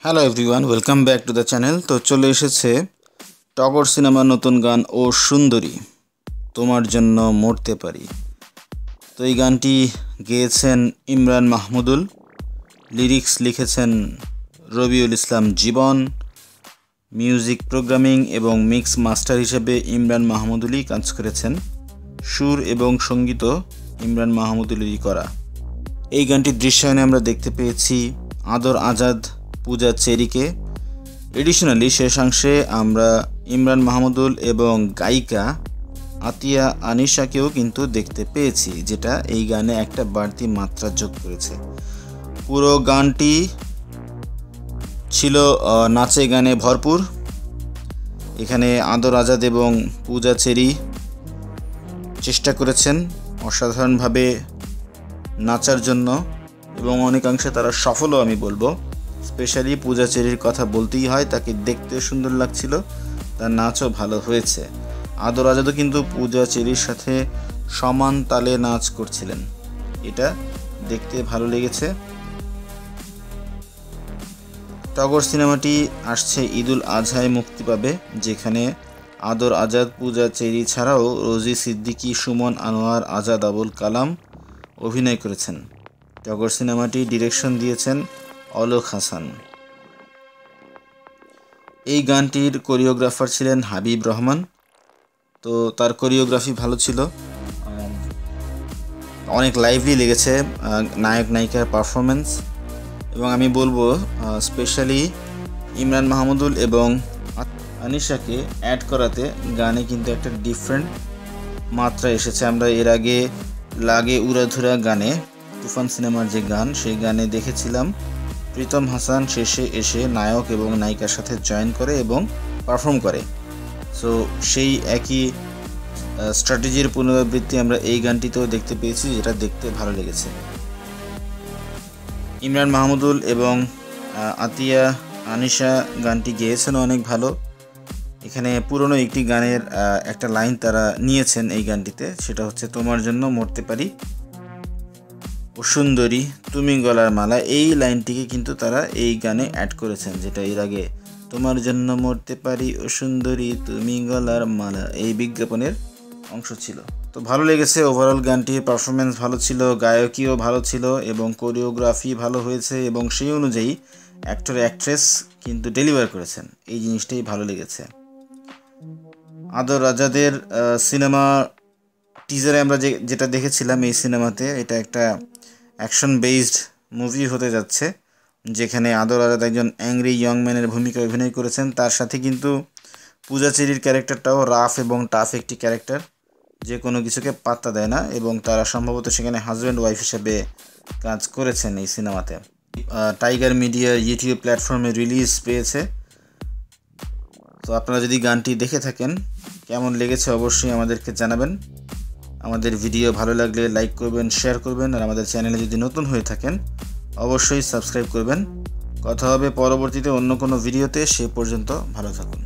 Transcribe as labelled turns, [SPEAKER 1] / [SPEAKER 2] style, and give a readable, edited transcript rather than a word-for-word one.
[SPEAKER 1] Hello everyone, welcome back to the channel. তো চলে এসেছে টগর সিনেমার নতুন গান ও সুন্দরী, তোমার জন্য মরতে পারি। তো এই গানটি গেয়েছেন ইমরান মাহমুদুল, লিরিক্স লিখেছেন রবিউল ইসলাম জীবন, মিউজিক প্রোগ্রামিং এবং মিক্স মাস্টার হিসেবে ইমরান মাহমুদুলই কাজ করেছেন, সুর এবং সঙ্গীতও ইমরান মাহমুদুলেরই করা। এই গানটির দৃশ্যায়নে আমরা দেখতে পেয়েছি আদর আজাদ, পূজা চেরিকে। এডিশনালি শেষাংশে আমরা ইমরান মাহমুদুল এবং গায়িকা আতিয়া আনিশাকেও কিন্তু দেখতে পেয়েছি, যেটা এই গানে একটা বাড়তি মাত্রা যোগ করেছে। পুরো গানটি ছিল নাচে গানে ভরপুর। এখানে আদর আজাদ এবং পূজা চেরি চেষ্টা করেছেন অসাধারণভাবে নাচার জন্য এবং অনেকাংশে তারা সফলও আমি বলবো। স্পেশালি পূজা চেরির কথা বলতেই হয়, তাকে দেখতে সুন্দর লাগছিল, তার নাচও ভালো হয়েছে। আদর আজাদও কিন্তু পূজা চেরির সাথে সমান তালে নাচ করছিলেন, এটা দেখতে ভালো লেগেছে। টগর সিনেমাটি আসছে ঈদুল আজহায় মুক্তি পাবে, যেখানে আদর আজাদ, পূজা চেরি ছাড়াও রোজি সিদ্দিকী, সুমন আনোয়ার, আজাদ আবুল কালাম অভিনয় করেছেন। টগর সিনেমাটি ডিরেকশন দিয়েছেন অলোক হাসান। এই গানটির কোরিওগ্রাফার ছিলেন হাবিব রহমান। তো তার কোরিওগ্রাফি ভালো ছিল, অনেক লাইভলি লেগেছে নায়ক নায়িকার পারফরমেন্স। এবং আমি বলবো স্পেশালি ইমরান মাহমুদুল এবং আনিশাকে অ্যাড করাতে গানে কিন্তু একটা ডিফারেন্ট মাত্রা এসেছে। আমরা এর আগে লাগে উড়াধুরা গানে, তুফান সিনেমার যে গান, সেই গানে দেখেছিলাম প্রীতম হাসান শেষে এসে নায়ক এবং নায়িকার সাথে জয়েন করে এবং পারফর্ম করে। সো সেই একই স্ট্র্যাটেজির পুনরাবৃত্তি আমরা এই গানটিতেও দেখতে পেয়েছি, যেটা দেখতে ভালো লেগেছে। ইমরান মাহমুদুল এবং আতিয়া আনিশা গানটি গেয়েছেন অনেক ভালো। এখানে পুরনো একটি গানের একটা লাইন তারা নিয়েছেন এই গানটিতে, সেটা হচ্ছে তোমার জন্য মরতে পারি ও সুন্দরী তুমি গলার মালা। এই লাইনটিকে কিন্তু তারা এই গানে অ্যাড করেছেন, যেটা এর আগে তোমার জন্য মরতে পারি ও সুন্দরী তুমি গলার মালা এই বিজ্ঞাপনের অংশ ছিল। তো ভালো লেগেছে ওভারঅল গানটির পারফরমেন্স ভালো ছিল, গায়কীও ভালো ছিল এবং কোরিওগ্রাফি ভালো হয়েছে এবং সেই অনুযায়ী অ্যাক্টর অ্যাক্ট্রেস কিন্তু ডেলিভার করেছেন, এই জিনিসটাই ভালো লেগেছে। আদর আজাদের সিনেমা টিজারে আমরা যেটা দেখেছিলাম এই সিনেমাতে, এটা একটা অ্যাকশন বেসড মুভি হতে যাচ্ছে, যেখানে আদর আজাদ একজন অ্যাংরি ইয়ং ম্যানের ভূমিকা অভিনয় করেছেন। তার সাথে কিন্তু পূজা চেরির ক্যারেক্টারটাও রাফ এবং টাফ একটি ক্যারেক্টার, যে কোনো কিছুকে পাত্তা দেয় না, এবং তারা সম্ভবত সেখানে হাজব্যান্ড ওয়াইফ হিসেবে কাজ করেছেন এই সিনেমাতে। টাইগার মিডিয়ার ইউটিউব প্ল্যাটফর্মে রিলিজ পেয়েছে। তো আপনারা যদি গানটি দেখে থাকেন, কেমন লেগেছে অবশ্যই আমাদেরকে জানাবেন। আমাদের ভিডিও ভালো লাগলে লাইক করবেন, শেয়ার করবেন, আর আমাদের চ্যানেলে যদি নতুন হয়ে থাকেন অবশ্যই সাবস্ক্রাইব করবেন। কথা হবে পরবর্তীতে অন্য কোনো ভিডিওতে, সে পর্যন্ত ভালো থাকুন।